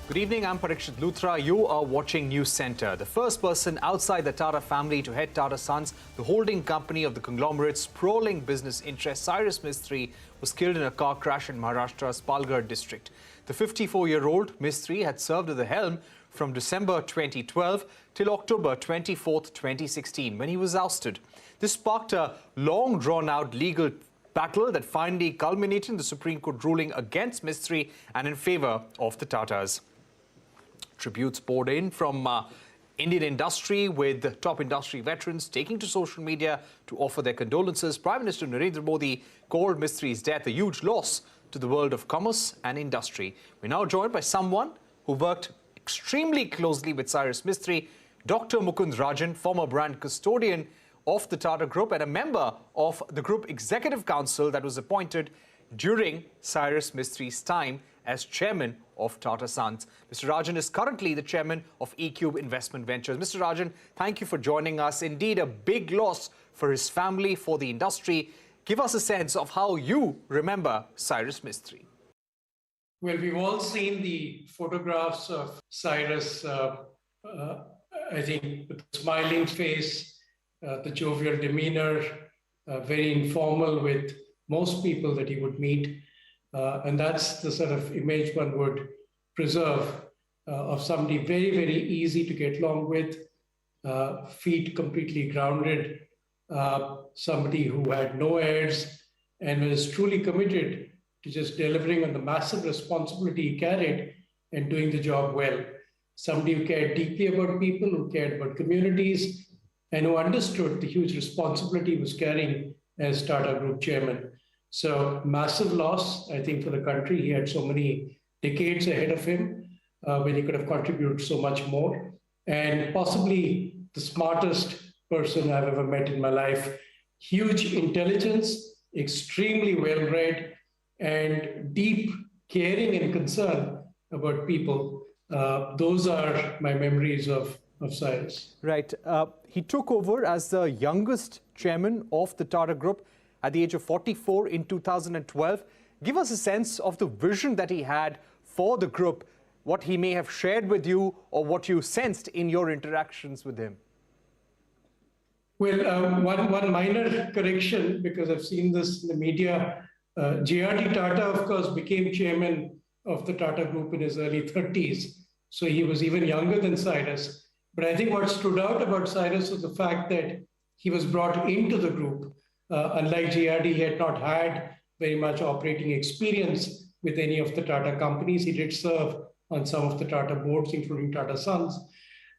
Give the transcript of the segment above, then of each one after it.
Good evening, I'm Parikshit Luthra. You are watching Newscentre. The first person outside the Tata family to head Tata Sons, the holding company of the conglomerate's sprawling business interest, Cyrus Mistry, was killed in a car crash in Maharashtra's Palghar district. The 54-year-old Mistry had served at the helm from December 2012 till October 24, 2016, when he was ousted. This sparked a long drawn-out legal battle that finally culminated in the Supreme Court ruling against Mistry and in favour of the Tatas. Tributes poured in from Indian industry, with top industry veterans taking to social media to offer their condolences. Prime Minister Narendra Modi called Mistry's death a huge loss to the world of commerce and industry. We're now joined by someone who worked extremely closely with Cyrus Mistry, Dr. Mukund Rajan, former brand custodian of the Tata Group and a member of the Group Executive Council that was appointed during Cyrus Mistry's time as chairman of Tata Sons. Mr. Rajan is currently the chairman of eCube Investment Ventures. Mr. Rajan, thank you for joining us. Indeed, a big loss for his family, for the industry. Give us a sense of how you remember Cyrus Mistry. Well, we've all seen the photographs of Cyrus, I think, with a smiling face, the jovial demeanor, very informal with most people that he would meet. And that's the sort of image one would preserve of somebody very, very easy to get along with, feet completely grounded, somebody who had no airs and was truly committed to just delivering on the massive responsibility he carried and doing the job well. Somebody who cared deeply about people, who cared about communities, and who understood the huge responsibility he was carrying as Tata Group chairman. So massive loss, I think, for the country. He had so many decades ahead of him when he could have contributed so much more. And possibly the smartest person I've ever met in my life. Huge intelligence, extremely well-read, and deep caring and concern about people. Those are my memories of Cyrus. Right. He took over as the youngest chairman of the Tata Group at the age of 44 in 2012. Give us a sense of the vision that he had for the group, what he may have shared with you or what you sensed in your interactions with him. Well, one minor correction, because I've seen this in the media. JRD Tata, of course, became chairman of the Tata Group in his early 30s. So he was even younger than Cyrus. But I think what stood out about Cyrus was the fact that he was brought into the group. Unlike JRD, he had not had very much operating experience with any of the Tata companies. He did serve on some of the Tata boards, including Tata Sons.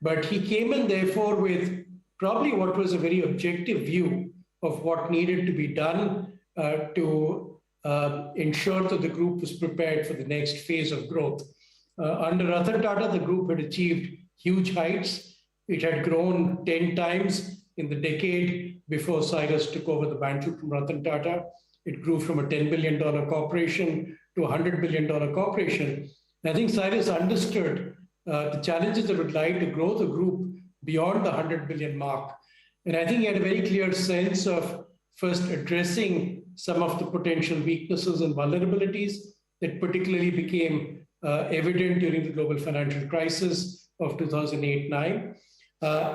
But he came in, therefore, with probably what was a very objective view of what needed to be done to ensure that the group was prepared for the next phase of growth. Under Ratan Tata, the group had achieved huge heights. It had grown 10 times in the decade before Cyrus took over the mantle from Ratan Tata. It grew from a $10 billion corporation to a $100 billion corporation. And I think Cyrus understood the challenges that would lie to grow the group beyond the 100 billion mark. And I think he had a very clear sense of first addressing some of the potential weaknesses and vulnerabilities that particularly became evident during the global financial crisis of 2008-9,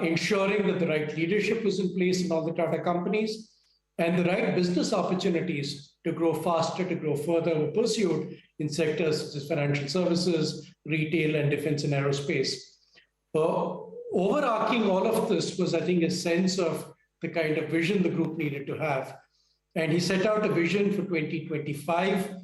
ensuring that the right leadership was in place in all the Tata companies, and the right business opportunities to grow faster, to grow further were pursued in sectors such as financial services, retail, and defense and aerospace. Overarching all of this was, I think, a sense of the kind of vision the group needed to have. And he set out a vision for 2025,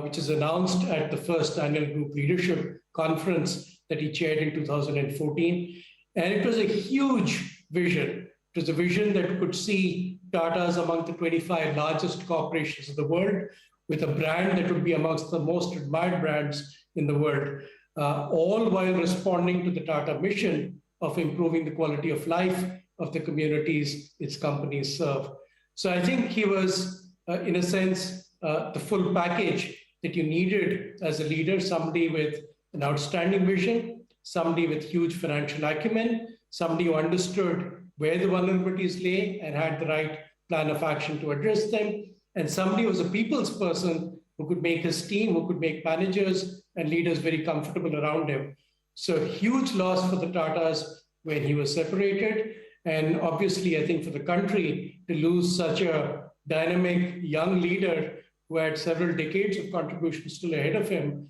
which is announced at the first annual group leadership conference that he chaired in 2014. And it was a huge vision. It was a vision that could see Tata's among the 25 largest corporations of the world, with a brand that would be amongst the most admired brands in the world, all while responding to the Tata mission of improving the quality of life of the communities its companies serve. So I think he was, in a sense, the full package that you needed as a leader, somebody with an outstanding vision, somebody with huge financial acumen, somebody who understood where the vulnerabilities lay and had the right plan of action to address them, and somebody who was a people's person who could make his team, who could make managers and leaders very comfortable around him. So huge loss for the Tatas when he was separated. And obviously, I think for the country to lose such a dynamic young leader who had several decades of contribution still ahead of him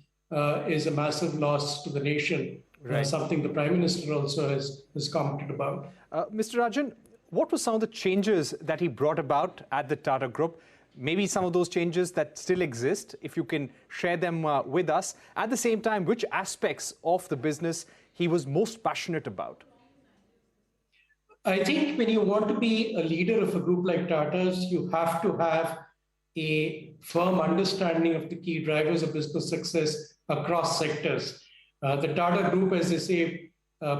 is a massive loss to the nation. Right. Something the Prime Minister also has commented about. Mr. Rajan, what were some of the changes that he brought about at the Tata Group? Maybe some of those changes that still exist, if you can share them with us. At the same time, which aspects of the business he was most passionate about? I think when you want to be a leader of a group like Tata's, you have to have a firm understanding of the key drivers of business success across sectors. The Tata Group, as they say,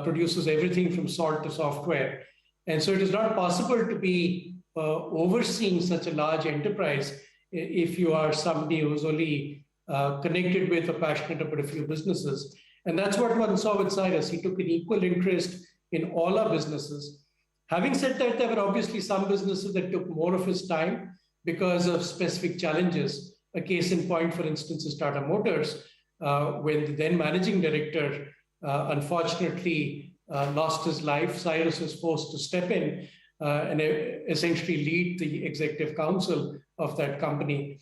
produces everything from salt to software. And so it is not possible to be overseeing such a large enterprise if you are somebody who's only connected with or passionate about a few businesses. And that's what one saw with Cyrus. He took an equal interest in all our businesses. Having said that, there were obviously some businesses that took more of his time because of specific challenges. A case in point, for instance, is Tata Motors, when the then managing director unfortunately lost his life. Cyrus was forced to step in and essentially lead the executive council of that company.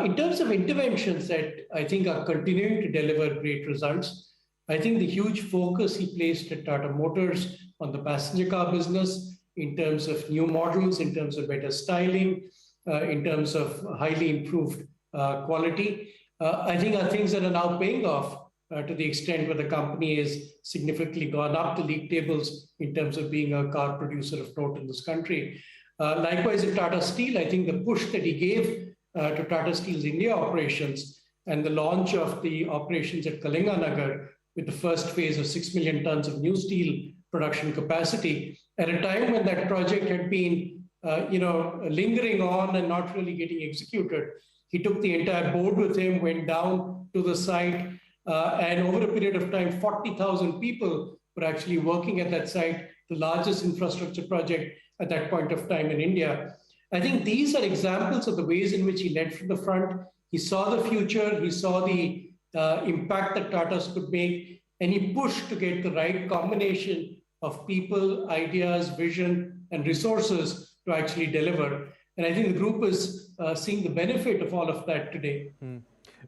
In terms of interventions that I think are continuing to deliver great results, I think the huge focus he placed at Tata Motors on the passenger car business in terms of new models, in terms of better styling, in terms of highly improved quality, I think are things that are now paying off to the extent where the company has significantly gone up the league tables in terms of being a car producer of note in this country. Likewise, at Tata Steel, I think the push that he gave to Tata Steel's India operations and the launch of the operations at Kalinganagar with the first phase of 6 million tons of new steel production capacity at a time when that project had been lingering on and not really getting executed. He took the entire board with him, went down to the site, and over a period of time, 40,000 people were actually working at that site, the largest infrastructure project at that point of time in India. I think these are examples of the ways in which he led from the front. He saw the future, he saw the impact that Tatas could make, and he pushed to get the right combination of people, ideas, vision, and resources to actually deliver. And I think the group is seeing the benefit of all of that today.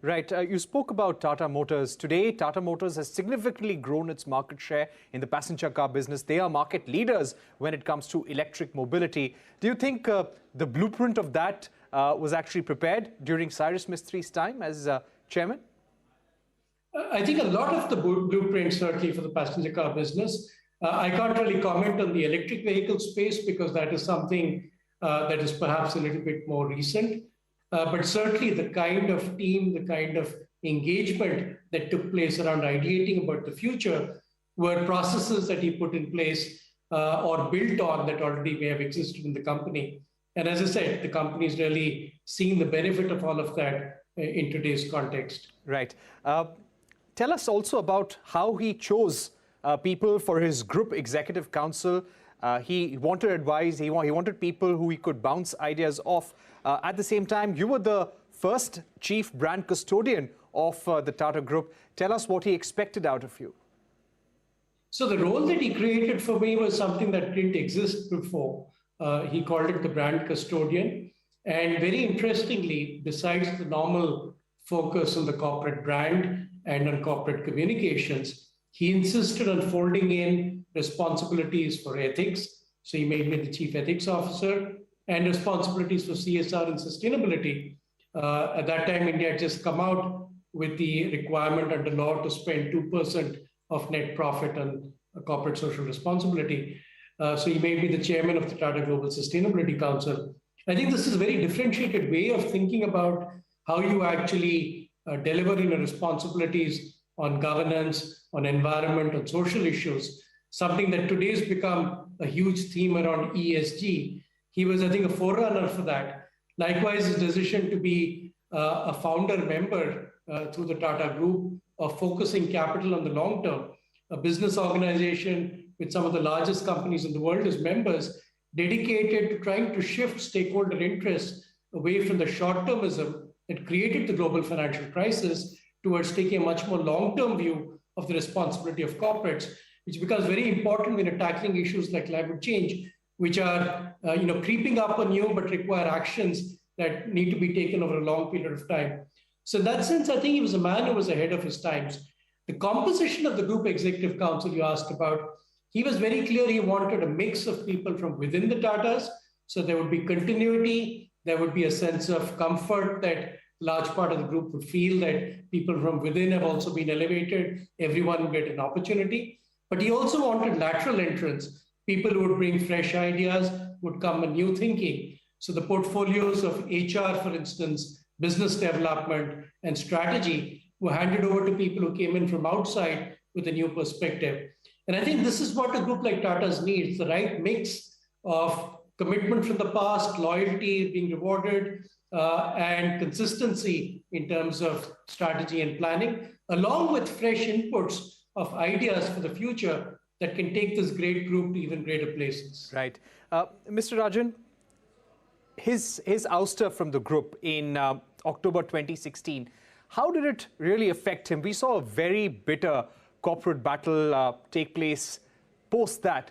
Right. You spoke about Tata Motors. Today, Tata Motors has significantly grown its market share in the passenger car business. They are market leaders when it comes to electric mobility. Do you think the blueprint of that was actually prepared during Cyrus Mistry's time as chairman? I think a lot of the blueprint, certainly for the passenger car business. I can't really comment on the electric vehicle space because that is something that is perhaps a little bit more recent. But certainly the kind of team, the kind of engagement that took place around ideating about the future were processes that he put in place or built on that already may have existed in the company. And as I said, the company is really seeing the benefit of all of that in today's context. Right. Tell us also about how he chose people for his group executive council. He wanted advice, he wanted people who he could bounce ideas off. At the same time, you were the first chief brand custodian of the Tata Group. Tell us what he expected out of you. So the role that he created for me was something that didn't exist before. He called it the brand custodian. And very interestingly, besides the normal focus on the corporate brand and on corporate communications, he insisted on folding in responsibilities for ethics. So he made me the chief ethics officer and responsibilities for CSR and sustainability. At that time, India had just come out with the requirement under law to spend 2% of net profit on corporate social responsibility. So he made me the chairman of the Tata Global Sustainability Council. I think this is a very differentiated way of thinking about how you actually deliver in your responsibilities on governance, on environment, on social issues, something that today has become a huge theme around ESG. He was, I think, a forerunner for that. Likewise, his decision to be a founder member through the Tata Group of focusing capital on the long term, a business organization with some of the largest companies in the world as members, dedicated to trying to shift stakeholder interests away from the short-termism that created the global financial crisis towards taking a much more long-term view of the responsibility of corporates, which becomes very important when you're tackling issues like climate change, which are creeping up on you but require actions that need to be taken over a long period of time. So in that sense, I think he was a man who was ahead of his times. The composition of the Group Executive Council you asked about, he was very clear he wanted a mix of people from within the Tatas. So there would be continuity, there would be a sense of comfort that a large part of the group would feel that people from within have also been elevated, everyone would get an opportunity. But he also wanted lateral entrance, people who would bring fresh ideas, would come with new thinking. So the portfolios of HR, for instance, business development and strategy were handed over to people who came in from outside with a new perspective. And I think this is what a group like Tata's needs, the right mix of commitment from the past, loyalty being rewarded, and consistency in terms of strategy and planning, along with fresh inputs of ideas for the future that can take this great group to even greater places. Right. Mr. Rajan, his ouster from the group in October 2016, how did it really affect him? We saw a very bitter corporate battle take place post that.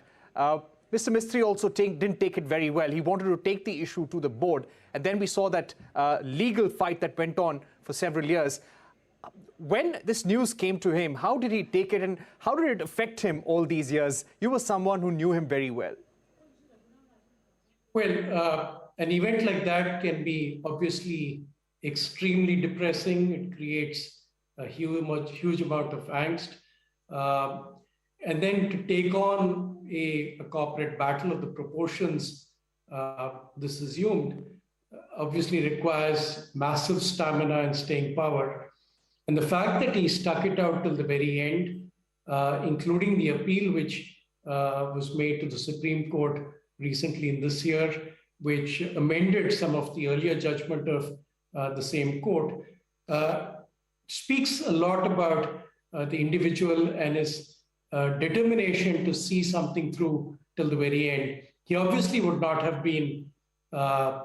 Mr. Mistry also didn't take it very well. He wanted to take the issue to the board. And then we saw that legal fight that went on for several years. When this news came to him, how did he take it and how did it affect him all these years? You were someone who knew him very well. Well, an event like that can be obviously extremely depressing. It creates a huge amount of angst. And then to take on a corporate battle of the proportions this assumed obviously requires massive stamina and staying power. And the fact that he stuck it out till the very end, including the appeal which was made to the Supreme Court recently in this year, which amended some of the earlier judgment of the same court, speaks a lot about the individual and his determination to see something through till the very end. He obviously would not have been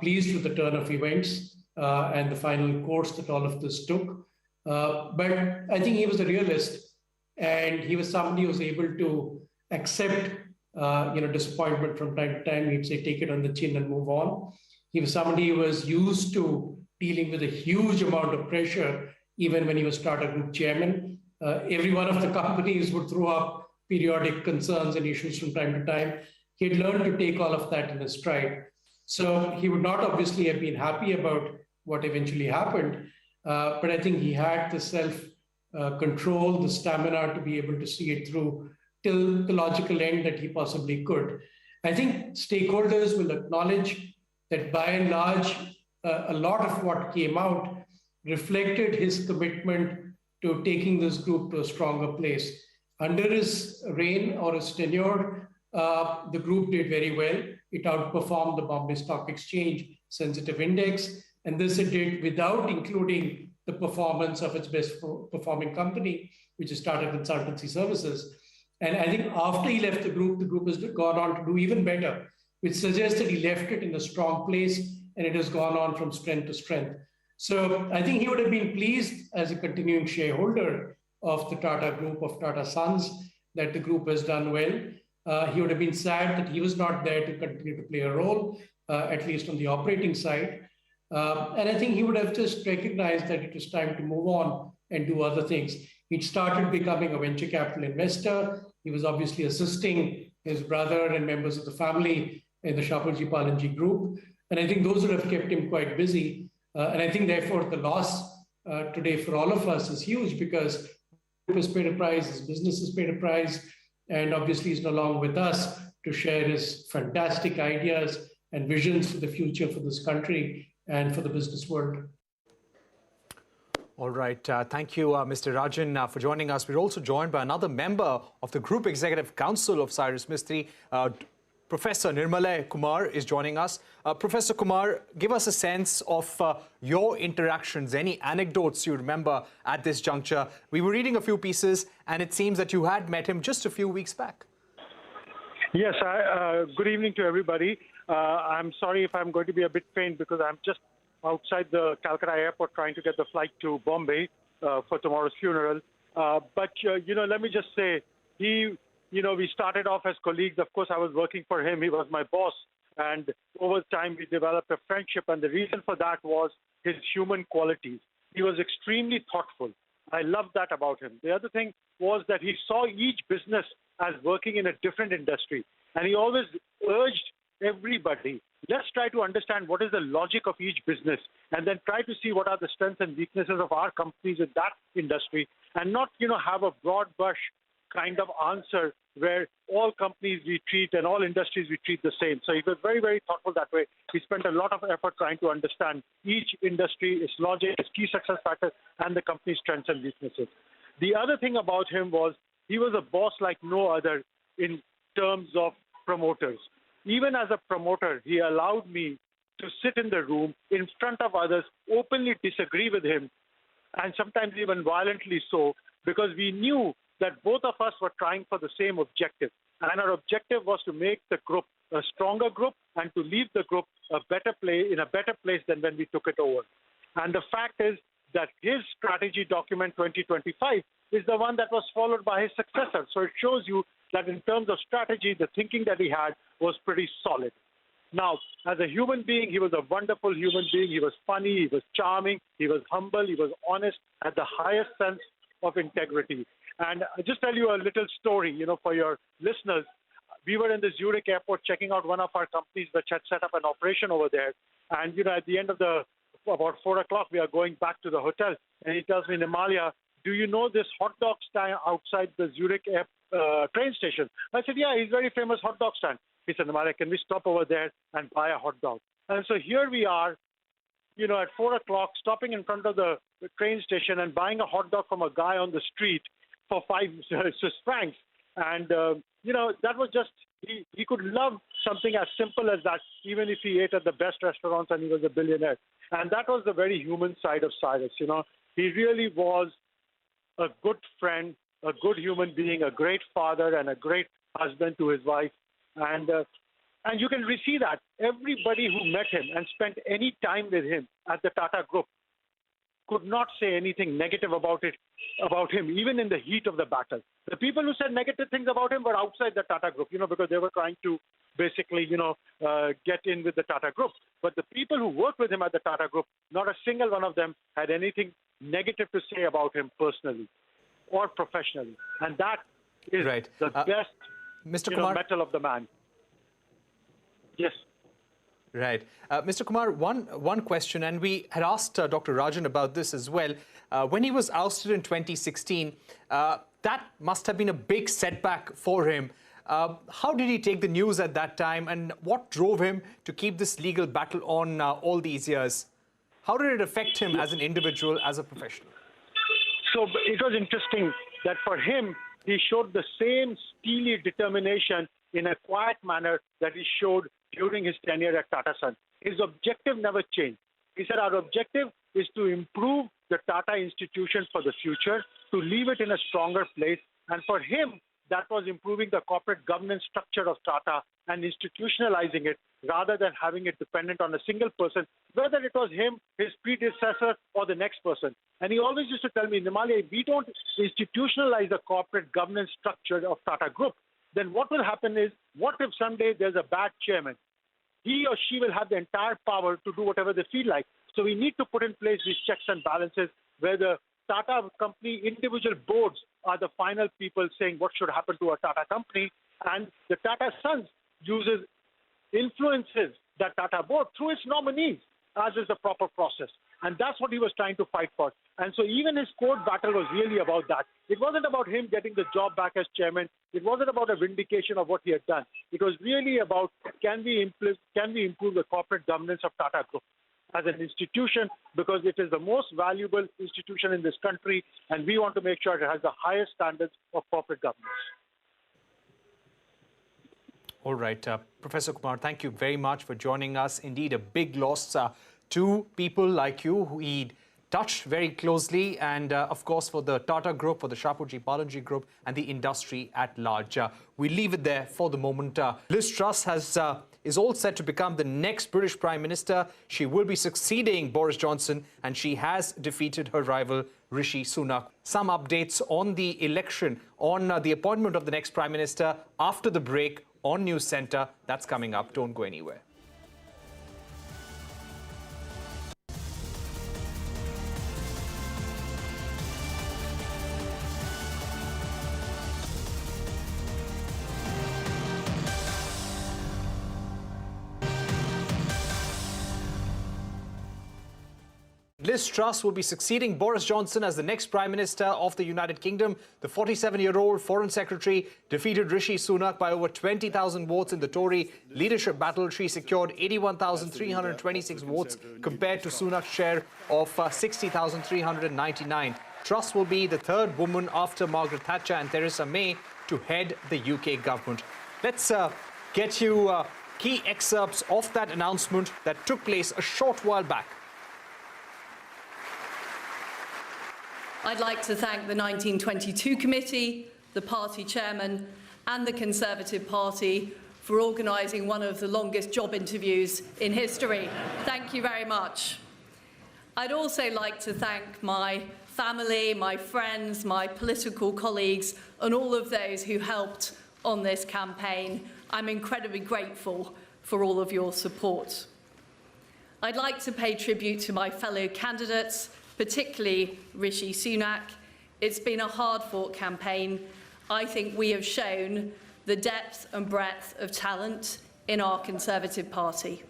pleased with the turn of events and the final course that all of this took. But I think he was a realist, and he was somebody who was able to accept disappointment from time to time. He'd say, take it on the chin and move on. He was somebody who was used to dealing with a huge amount of pressure, even when he was Tata Group chairman. Every one of the companies would throw up periodic concerns and issues from time to time. He had learned to take all of that in his stride. So he would not obviously have been happy about what eventually happened, but I think he had the self-control, the stamina to be able to see it through till the logical end that he possibly could. I think stakeholders will acknowledge that by and large, a lot of what came out reflected his commitment to taking this group to a stronger place. Under his reign or his tenure, the group did very well. It outperformed the Bombay Stock Exchange sensitive index, and this it did without including the performance of its best performing company, which is Tata Consultancy Services. And I think after he left the group has gone on to do even better, which suggests that he left it in a strong place and it has gone on from strength to strength. So I think he would have been pleased as a continuing shareholder of the Tata Group, of Tata Sons, that the group has done well. He would have been sad that he was not there to continue to play a role, at least on the operating side. And I think he would have just recognized that it was time to move on and do other things. He'd started becoming a venture capital investor. He was obviously assisting his brother and members of the family in the Shapoorji Pallonji group. And I think those would have kept him quite busy. And I think, therefore, the loss today for all of us is huge because he has paid a price, his business has paid a price, and obviously he's no longer with us to share his fantastic ideas and visions for the future for this country and for the business world. All right. Thank you, Mr. Rajan, for joining us. We're also joined by another member of the Group Executive Council of Cyrus Mistry. Professor Nirmalya Kumar is joining us. Professor Kumar, give us a sense of your interactions, any anecdotes you remember at this juncture. We were reading a few pieces, and it seems that you had met him just a few weeks back. Yes, good evening to everybody. I'm sorry if I'm going to be a bit faint because I'm just outside the Calcutta airport trying to get the flight to Bombay for tomorrow's funeral. But let me just say, we started off as colleagues. Of course, I was working for him. He was my boss. And over time, we developed a friendship. And the reason for that was his human qualities. He was extremely thoughtful. I loved that about him. The other thing was that he saw each business as working in a different industry. And he always urged everybody, let's try to understand what is the logic of each business and then try to see what are the strengths and weaknesses of our companies in that industry and not, have a broad brush kind of answer where all companies we treat and all industries we treat the same. So he was very, very thoughtful that way. He spent a lot of effort trying to understand each industry, its logic, its key success factors, and the company's strengths and weaknesses. The other thing about him was he was a boss like no other in terms of promoters. Even as a promoter, he allowed me to sit in the room in front of others, openly disagree with him, and sometimes even violently so, because we knew that both of us were trying for the same objective. And our objective was to make the group a stronger group and to leave the group in a better place than when we took it over. And the fact is that his strategy document 2025 is the one that was followed by his successor. So it shows you that in terms of strategy, the thinking that he had was pretty solid. Now, as a human being, he was a wonderful human being. He was funny, he was charming, he was humble, he was honest, had the highest sense of integrity. And I'll just tell you a little story, for your listeners. We were in the Zurich airport checking out one of our companies which had set up an operation over there. And, at the end of about 4 o'clock, we are going back to the hotel. And he tells me, Nirmalya, do you know this hot dog stand outside the Zurich train station? I said, yeah, he's a very famous hot dog stand. He said, Nirmalya, can we stop over there and buy a hot dog? And so here we are, at 4 o'clock, stopping in front of the train station and buying a hot dog from a guy on the street for 5 Swiss francs. And, that was just, he could love something as simple as that, even if he ate at the best restaurants and he was a billionaire. And that was the very human side of Cyrus, He really was a good friend, a good human being, a great father, and a great husband to his wife. And you can see that everybody who met him and spent any time with him at the Tata Group could not say anything negative about him, even in the heat of the battle. The people who said negative things about him were outside the Tata Group, because they were trying to basically, get in with the Tata Group. But the people who worked with him at the Tata Group, not a single one of them had anything negative to say about him personally or professionally. And that is right. The best Mr. Kumar, mettle of the man. Yes. Right. Mr. Kumar, one question, and we had asked Dr. Rajan about this as well. When he was ousted in 2016, that must have been a big setback for him. How did he take the news at that time, and what drove him to keep this legal battle on all these years? How did it affect him as an individual, as a professional? So it was interesting that for him, he showed the same steely determination in a quiet manner that he showed during his tenure at Tata Sons. His objective never changed. He said, our objective is to improve the Tata institution for the future, to leave it in a stronger place. And for him, that was improving the corporate governance structure of Tata and institutionalizing it rather than having it dependent on a single person, whether it was him, his predecessor, or the next person. And he always used to tell me, Nirmalya, if we don't institutionalize the corporate governance structure of Tata Group, then what will happen is, what if someday there's a bad chairman? He or she will have the entire power to do whatever they feel like. So we need to put in place these checks and balances where the Tata company individual boards are the final people saying what should happen to a Tata company, and the Tata Sons influences that Tata board through its nominees, as is the proper process. And that's what he was trying to fight for. And so even his court battle was really about that. It wasn't about him getting the job back as chairman. It wasn't about a vindication of what he had done. It was really about can we improve the corporate governance of Tata Group as an institution, because it is the most valuable institution in this country, and we want to make sure it has the highest standards of corporate governance. All right. Professor Kumar, thank you very much for joining us. Indeed, a big loss to people like you who he'd touched very closely, and of course for the Tata Group, for the Shapoorji Pallonji Group, and the industry at large. We leave it there for the moment. Liz Truss has is all set to become the next British Prime Minister. She will be succeeding Boris Johnson, and she has defeated her rival Rishi Sunak. Some updates on the election, on the appointment of the next Prime Minister after the break on Newscentre. That's coming up. Don't go anywhere. Liz Truss will be succeeding Boris Johnson as the next Prime Minister of the United Kingdom. The 47-year-old Foreign Secretary defeated Rishi Sunak by over 20,000 votes in the Tory leadership battle. She secured 81,326 votes compared to Sunak's share of 60,399. Truss will be the third woman after Margaret Thatcher and Theresa May to head the UK government. Let's get you key excerpts of that announcement that took place a short while back. I'd like to thank the 1922 committee, the party chairman and the Conservative Party for organising one of the longest job interviews in history. Thank you very much. I'd also like to thank my family, my friends, my political colleagues and all of those who helped on this campaign. I'm incredibly grateful for all of your support. I'd like to pay tribute to my fellow candidates, particularly Rishi Sunak. It's been a hard-fought campaign. I think we have shown the depth and breadth of talent in our Conservative Party.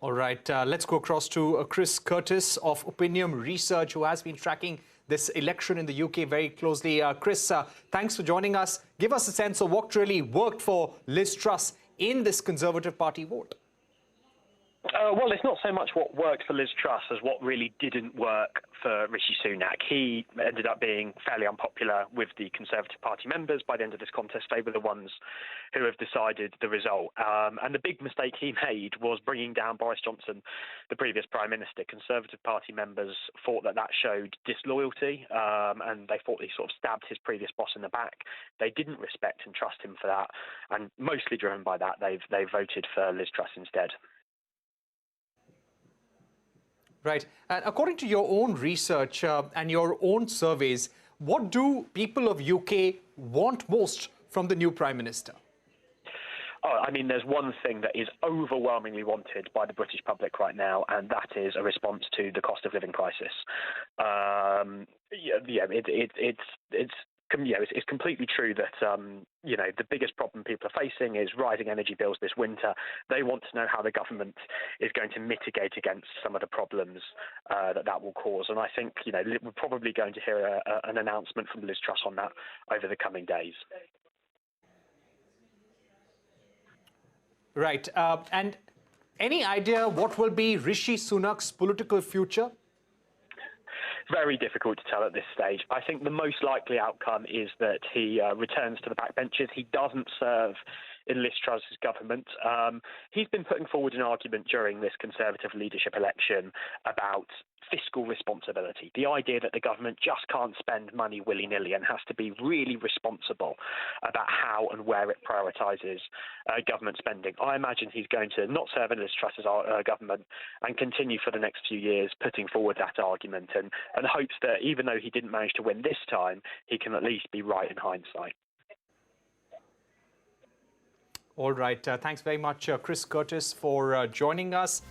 All right, let's go across to Chris Curtis of Opinium Research, who has been tracking this election in the UK very closely. Chris, thanks for joining us. Give us a sense of what really worked for Liz Truss in this Conservative Party vote. Well, it's not so much what worked for Liz Truss as what really didn't work for Rishi Sunak. He ended up being fairly unpopular with the Conservative Party members. By the end of this contest, they were the ones who have decided the result. And the big mistake he made was bringing down Boris Johnson, the previous Prime Minister. Conservative Party members thought that that showed disloyalty, and they thought he sort of stabbed his previous boss in the back. They didn't respect and trust him for that, and mostly driven by that, they've voted for Liz Truss instead. Right. And according to your own research and your own surveys, what do people of UK want most from the new Prime Minister? Oh, I mean, there's one thing that is overwhelmingly wanted by the British public right now, and that is a response to the cost of living crisis. It's completely true that the biggest problem people are facing is rising energy bills this winter. They want to know how the government is going to mitigate against some of the problems that will cause. And I think we're probably going to hear an announcement from Liz Truss on that over the coming days. Right. And any idea what will be Rishi Sunak's political future? Very difficult to tell at this stage. I think the most likely outcome is that he returns to the backbenches. He doesn't serve in Liz Truss's government. He's been putting forward an argument during this Conservative leadership election about fiscal responsibility, the idea that the government just can't spend money willy-nilly and has to be really responsible about how and where it prioritises government spending. I imagine he's going to not serve in Liz Truss's government and continue for the next few years putting forward that argument and hopes that even though he didn't manage to win this time, he can at least be right in hindsight. All right. Thanks very much, Chris Curtis, for joining us.